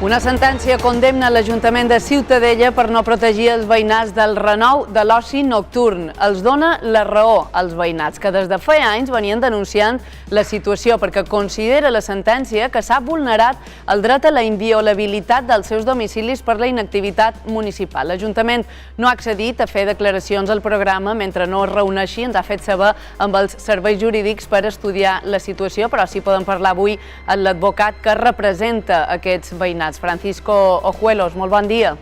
Una sentència condemna l'Ajuntament de Ciutadella per no protegir els veïnats del renou de l'oci nocturn. Els dona la raó als veïnats, que des de fa anys venien denunciant la situació perquè considera la sentència que s'ha vulnerat el dret a la inviolabilitat dels seus domicilis per la inactivitat municipal. L'Ajuntament no ha accedit a fer declaracions al programa mentre no es reuneixi. Ens ha fet saber amb els serveis jurídics per estudiar la situació, però sí podem parlar avui amb l'advocat que representa aquests veïnats. Francisco Ojuelos, molt bon dia.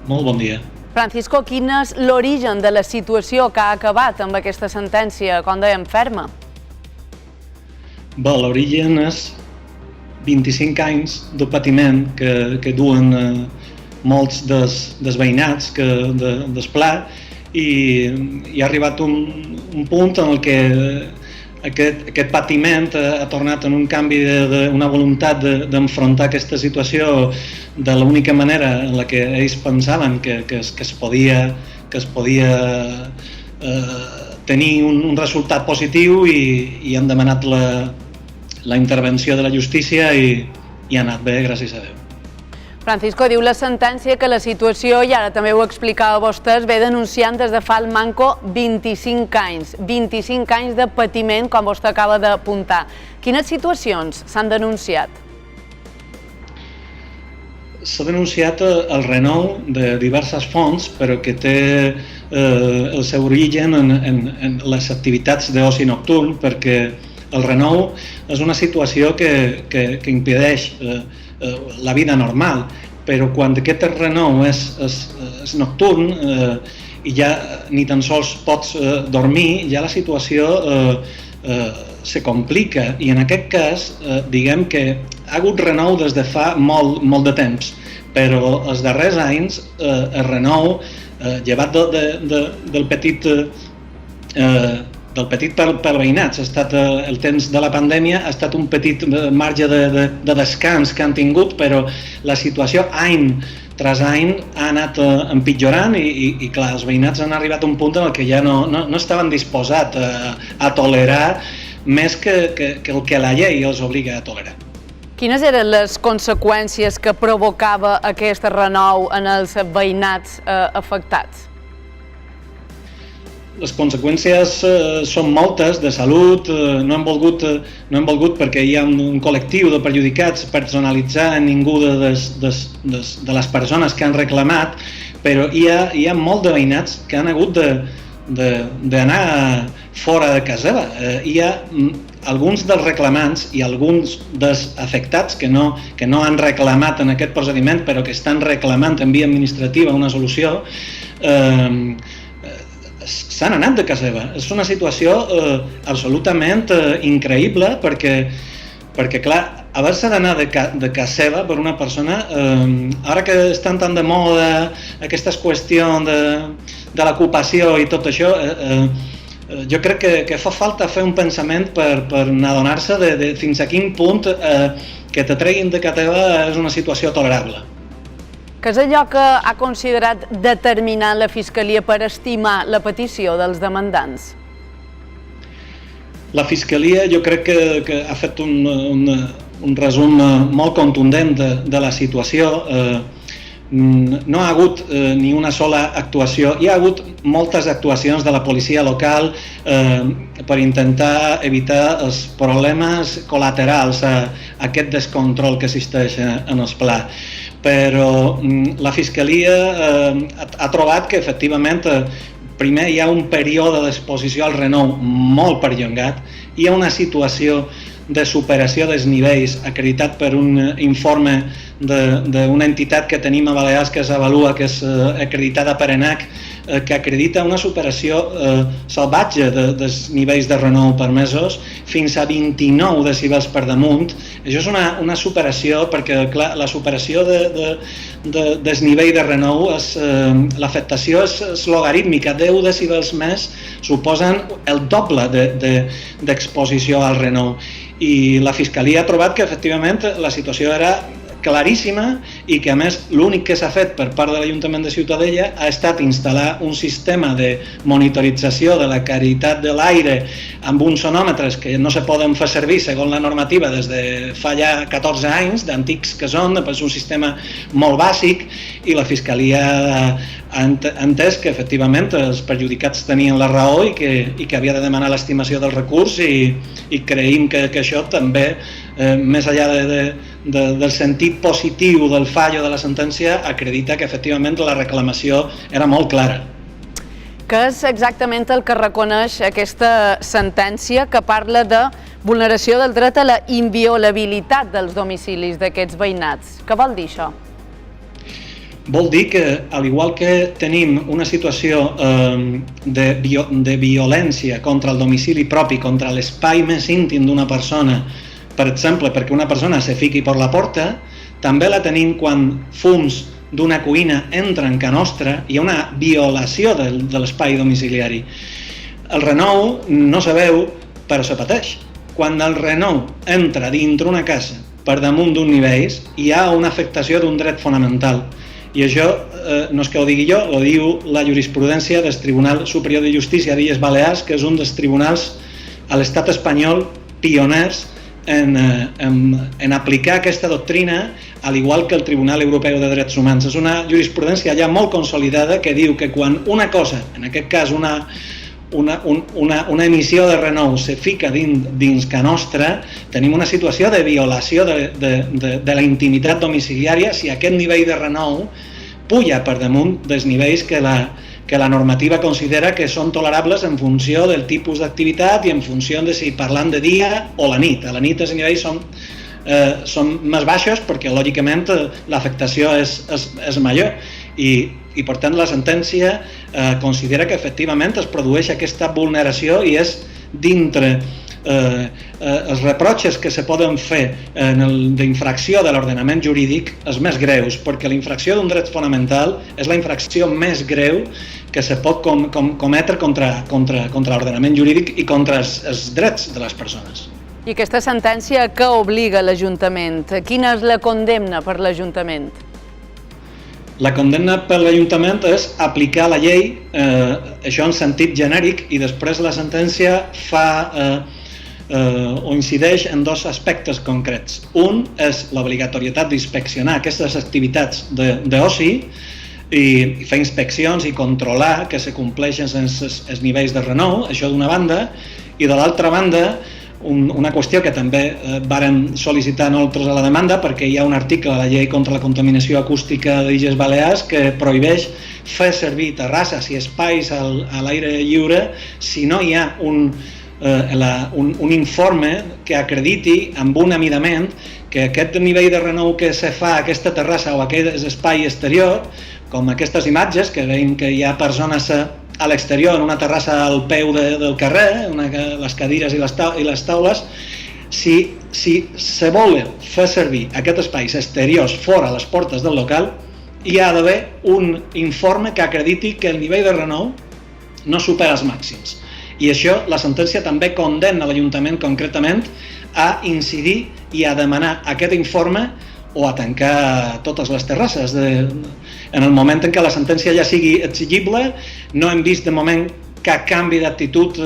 Molt bon dia. Francisco, quin és l'origen de la situació que ha acabat amb aquesta sentència, com dèiem, ferma? Bé, l'origen és 25 anys de patiment que duen molts dels veïnats del Pla i ha arribat un punt en el que aquest patiment ha tornat en un canvi d'una voluntat d'enfrontar aquesta situació de l'única manera en la que ells pensaven que es podia tenir un resultat positiu i han demanat la intervenció de la justícia i ha anat bé, gràcies a Déu. Francisco, diu la sentència que la situació, i ara també ho explicava vostès, ve denunciant des de fa el manco 25 anys. 25 anys de patiment, com vostè acaba d'apuntar. Quines situacions s'han denunciat? S'ha denunciat el renou de diverses fonts, però que té el seu origen en les activitats d'oci nocturn, perquè el renou és una situació que impedeix la vida normal, però quan aquest renou és nocturn i ja ni tan sols pots dormir, ja la situació se complica, i en aquest cas diguem que ha hagut renou des de fa molt de temps, però els darrers anys el renou, llevat del petit per veïnats, ha estat el temps de la pandèmia, ha estat un petit marge de descans que han tingut, però la situació any tras any ha anat empitjorant i clar, els veïnats han arribat a un punt en què ja no estaven disposats a tolerar més que el que la llei els obliga a tolerar. Quines eren les conseqüències que provocava aquest renou en els veïnats afectats? Les conseqüències són moltes, de salut, no hem volgut perquè hi ha un col·lectiu de perjudicats personalitzar ningú de les persones que han reclamat, però hi ha molt de veïnats que han hagut d'anar fora de casa seva. Hi ha alguns dels reclamants i alguns dels afectats que no han reclamat en aquest procediment, però que estan reclamant en via administrativa una solució, s'han anat de casa seva. És una situació absolutament increïble perquè clar, haver-se d'anar de casa seva per una persona, ara que estan tan de moda aquestes qüestions de l'ocupació i tot això, jo crec que fa falta fer un pensament per adonar-se de fins a quin punt que te treguin de casa teva és una situació tolerable. Què és allò que ha considerat determinant la Fiscalia per estimar la petició dels demandants? La Fiscalia jo crec que ha fet un resum molt contundent de la situació. No ha hagut ni una sola actuació. Hi ha hagut moltes actuacions de la policia local per intentar evitar els problemes col·laterals a aquest descontrol que existeix en el Pla. Però la Fiscalia ha trobat que efectivament primer hi ha un període d'exposició al renou molt perllongat, hi ha una situació de superació dels nivells acreditat per un informe d'una entitat que tenim a Balears que s'avalua, que és acreditada per ENAC, que acredita una superació salvatge dels nivells de renou permesos fins a 29 decibels per damunt. Això és una superació perquè clar, la superació del nivell de renou, l'afectació és logarítmica, 10 decibels més suposen el doble d'exposició al renou. I la Fiscalia ha trobat que efectivament la situació era claríssima i que a més l'únic que s'ha fet per part de l'Ajuntament de Ciutadella ha estat instal·lar un sistema de monitorització de la qualitat de l'aire amb uns sonòmetres que no se poden fer servir segons la normativa des de fa ja 14 anys, d'antics que són, és un sistema molt bàsic, i la Fiscalia ha entès que efectivament els perjudicats tenien la raó i que havia de demanar l'estimació del recurs, i creiem que això també, més enllà del sentit positiu del fallo de la sentència, acredita que efectivament la reclamació era molt clara. Què és exactament el que reconeix aquesta sentència que parla de vulneració del dret a la inviolabilitat dels domicilis d'aquests veïnats? Què vol dir això? Vol dir que, al igual que tenim una situació de violència contra el domicili propi, contra l'espai més íntim d'una persona, per exemple, perquè una persona se fiqui per la porta, també la tenim quan fums d'una cuina entra en casa nostra, hi ha una violació de l'espai domiciliari. El renou no se veu, però se pateix. Quan el renou entra dintre una casa per damunt d'un nivell, hi ha una afectació d'un dret fonamental. I això no és que ho digui jo, ho diu la jurisprudència del Tribunal Superior de Justícia d'Illes Balears, que és un dels tribunals a l'estat espanyol pioners en aplicar aquesta doctrina, al igual que el Tribunal Europeu de Drets Humans. És una jurisprudència ja molt consolidada que diu que quan una cosa, en aquest cas una emissió de renou, se fica dins casa nostra, tenim una situació de violació de la intimitat domiciliària si aquest nivell de renou puja per damunt dels nivells que la normativa considera que són tolerables en funció del tipus d'activitat i en funció de si parlant de dia o la nit. A la nit els nivells són més baixos perquè lògicament l'afectació és major i per tant la sentència considera que efectivament es produeix aquesta vulneració i és dintre els reproches que se poden fer d'infracció de l'ordenament jurídic els més greus, perquè la infracció d'un dret fonamental és la infracció més greu que se pot cometre contra l'ordenament jurídic i contra els drets de les persones. I aquesta sentència a què obliga l'Ajuntament? Quina és la condemna per l'Ajuntament? La condemna per l'Ajuntament és aplicar la llei, això en sentit genèric, i després la sentència o incideix en dos aspectes concrets. Un és l'obligatorietat d'inspeccionar aquestes activitats d'oci i fer inspeccions i controlar que se compleixen els nivells de renou, això d'una banda, i de l'altra banda una qüestió que també vàrem sol·licitar nosaltres a la demanda, perquè hi ha un article a la llei contra la contaminació acústica d'Illes Balears que prohibeix fer servir terrasses i espais a l'aire lliure si no hi ha un informe que acrediti amb un amidament que aquest nivell de renou que se fa a aquesta terrassa o a aquest espai exterior, com aquestes imatges que veiem que hi ha persones a l'exterior en una terrassa al peu del carrer, les cadires i les taules, si se vol fer servir aquests espais exteriors fora a les portes del local, hi ha d'haver un informe que acrediti que el nivell de renou no supera els màxims. I això la sentència també condemna l'Ajuntament concretament a incidir i a demanar aquest informe o a tancar totes les terrasses. En el moment en què la sentència ja sigui exigible, no hem vist de moment cap canvi d'actitud.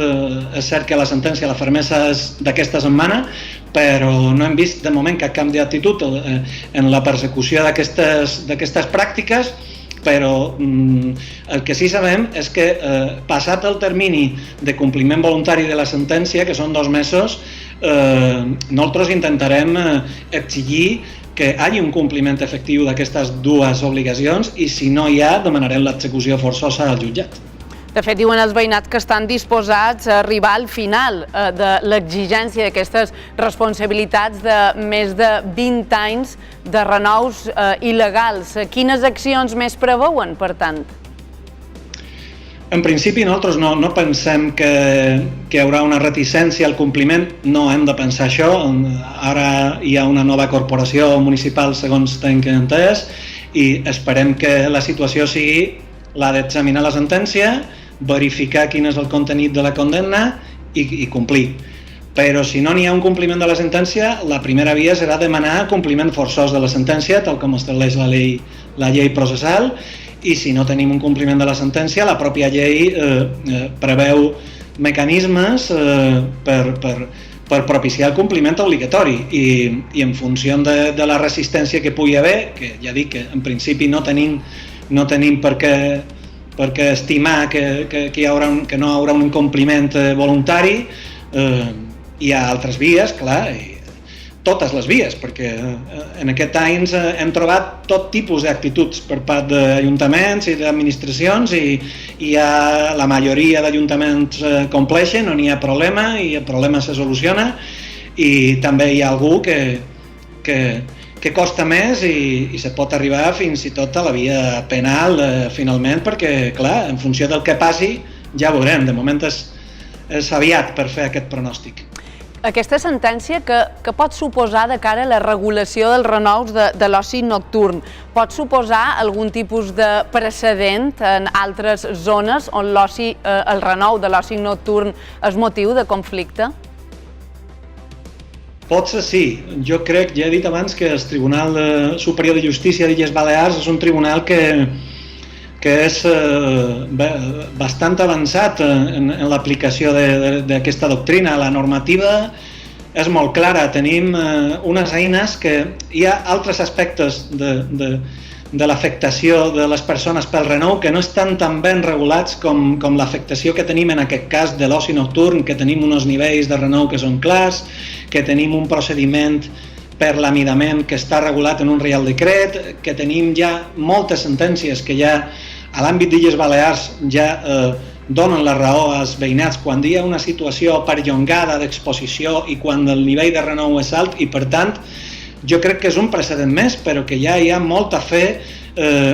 És cert que la sentència, la fermesa és d'aquesta setmana, però no hem vist de moment cap canvi d'actitud en la persecució d'aquestes pràctiques, però el que sí sabem és que passat el termini de compliment voluntari de la sentència, que són 2 mesos, nosaltres intentarem exigir que hi hagi un compliment efectiu d'aquestes dues obligacions i si no hi ha, demanarem l'execució forçosa al jutjat. De fet, diuen els veïnats que estan disposats a arribar al final de l'exigència d'aquestes responsabilitats de més de 20 anys de renous il·legals. Quines accions més preveuen, per tant? En principi, nosaltres no pensem que hi haurà una reticència al compliment, no hem de pensar això. Ara hi ha una nova corporació municipal, segons tenc entès, i esperem que la situació sigui la d'examinar la sentència, verificar quin és el contenit de la condemna i complir. Però si no n'hi ha un compliment de la sentència, la primera via serà demanar compliment forçós de la sentència, tal com estableix la llei processal, i si no tenim un compliment de la sentència, la pròpia llei preveu mecanismes per propiciar el compliment obligatori i en funció de la resistència que pugui haver, que ja dic que en principi no tenim per què estimar que no hi haurà un incompliment voluntari, hi ha altres vies, clar, totes les vies, perquè en aquests anys hem trobat tot tipus d'actituds per part d'ajuntaments i d'administracions i la majoria d'ajuntaments compleixen, no n'hi ha problema i el problema se soluciona, i també hi ha algú que costa més i se pot arribar fins i tot a la via penal finalment, perquè clar, en funció del que passi ja veurem, de moment és aviat per fer aquest pronòstic. Aquesta sentència que pot suposar de cara a la regulació dels renous de l'oci nocturn, pot suposar algun tipus de precedent en altres zones on el renou de l'oci nocturn és motiu de conflicte? Potser sí. Jo crec, ja he dit abans, que el Tribunal Superior de Justícia d'Illes Balears és un tribunal que és bastant avançat en l'aplicació d'aquesta doctrina. La normativa és molt clara, tenim unes eines que hi ha altres aspectes de l'afectació de les persones pel renou que no estan tan ben regulats com l'afectació que tenim en aquest cas de l'oci nocturn, que tenim uns nivells de renou que són clars, que tenim un procediment per l'amidament que està regulat en un Reial Decret, que tenim ja moltes sentències que ja a l'àmbit d'Illes Balears ja donen la raó als veïnats quan hi ha una situació perllongada d'exposició i quan el nivell de renou és alt, i per tant jo crec que és un precedent més, però que ja hi ha molt a fer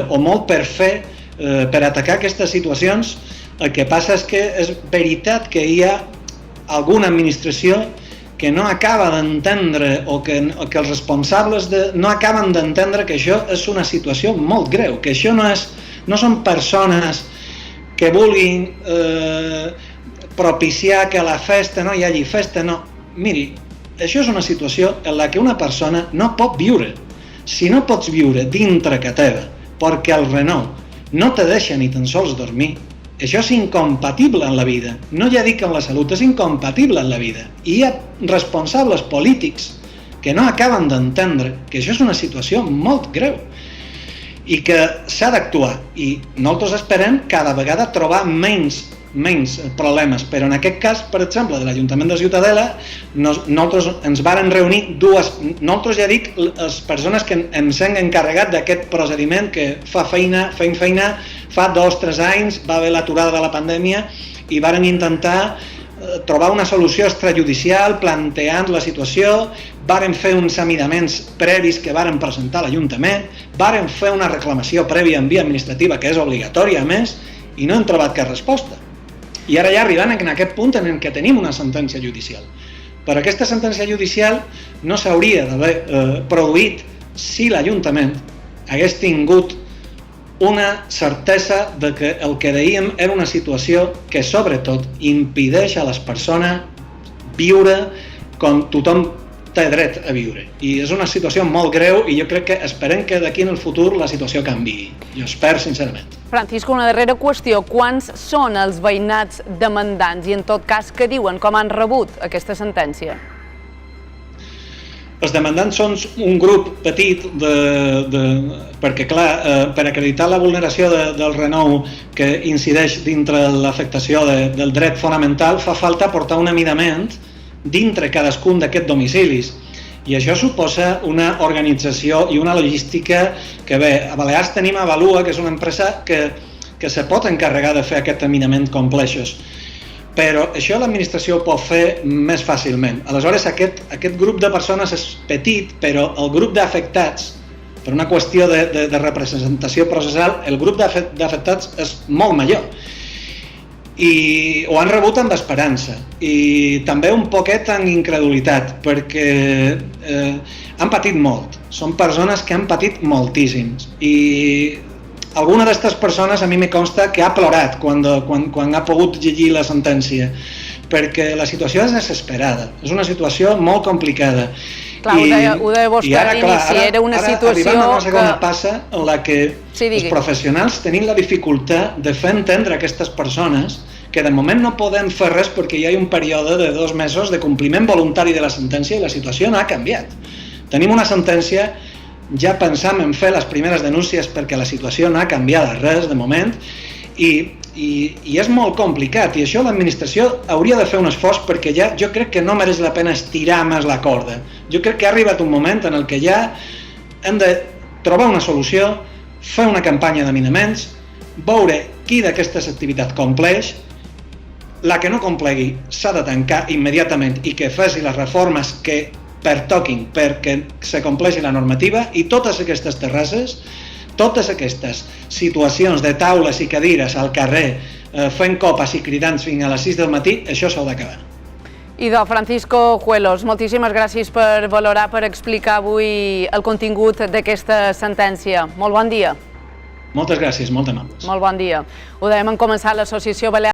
o molt per fer per atacar aquestes situacions. El que passa és que és veritat que hi ha alguna administració que no acaba d'entendre o que els responsables no acaben d'entendre que això és una situació molt greu, que això no són persones que vulguin propiciar que a la festa no hi hagi festa, no. Miri, això és una situació en la que una persona no pot viure. Si no pots viure dintre que teva perquè el renou no te deixa ni tan sols dormir, això és incompatible en la vida. No ja dic en la salut, és incompatible en la vida. I hi ha responsables polítics que no acaben d'entendre que això és una situació molt greu i que s'ha d'actuar. I nosaltres esperem cada vegada trobar menys problemes, però en aquest cas, per exemple, de l'Ajuntament de Ciutadella, nosaltres ens varen reunir nosaltres ja dic, les persones que ens hem encarregat d'aquest procediment que feim feina, fa 2 o 3 anys, va haver l'aturada de la pandèmia i varen intentar trobar una solució extrajudicial planteant la situació, varen fer uns amidaments previs que varen presentar a l'Ajuntament, varen fer una reclamació prèvia en via administrativa que és obligatòria a més i no hem trobat cap resposta. I ara ja arribant en aquest punt en què tenim una sentència judicial. Però aquesta sentència judicial no s'hauria d'haver produït si l'Ajuntament hagués tingut una certesa de que el que dèiem era una situació que sobretot impedeix a les persones viure com tothom té dret a viure. I és una situació molt greu i jo crec que esperem que d'aquí en el futur la situació canviï. Jo espero sincerament. Francisco, una darrera qüestió. Quants són els veïnats demandants i en tot cas què diuen, com han rebut aquesta sentència? Els demandants són un grup petit perquè, clar, per acreditar la vulneració del renou que incideix dintre l'afectació del dret fonamental fa falta portar un amidament dintre cadascun d'aquests domicilis. I això suposa una organització i una logística que bé, a Balears tenim Avalua, que és una empresa que se pot encarregar de fer aquest amidament complexos. Però això l'administració ho pot fer més fàcilment. Aleshores, aquest grup de persones és petit, però el grup d'afectats, per una qüestió de representació processal, el grup d'afectats és molt major. I ho han rebut amb esperança i també un poquet amb incredulitat, perquè han patit molt. Són persones que han patit moltíssims i alguna d'aquestes persones a mi me consta que ha plorat quan ha pogut llegir la sentència, perquè la situació és desesperada, és una situació molt complicada. Clar, ho deia vostè a l'inici, era una situació arribant a una segona passa en la que els professionals tenim la dificultat de fer entendre a aquestes persones que de moment no podem fer res perquè hi ha un període de 2 mesos de compliment voluntari de la sentència i la situació no ha canviat. Tenim una sentència, ja pensam en fer les primeres denúncies perquè la situació no ha canviat res de moment i és molt complicat i això l'administració hauria de fer un esforç perquè ja jo crec que no mereix la pena estirar més la corda. Jo crec que ha arribat un moment en el que ja hem de trobar una solució, fer una campanya de minaments, veure qui d'aquestes activitats compleix, la que no complegui s'ha de tancar immediatament i que faci les reformes que pertoquin perquè se compleixi la normativa i totes aquestes terrasses, totes aquestes situacions de taules i cadires al carrer fent copes i cridant fins a les 6 del matí, això s'ha d'acabar. Idò, Francisco Juelos, moltíssimes gràcies per valorar, per explicar avui el contingut d'aquesta sentència. Molt bon dia. Moltes gràcies, molt amables. Molt bon dia. Ho dèiem en començar, l'Associació Balear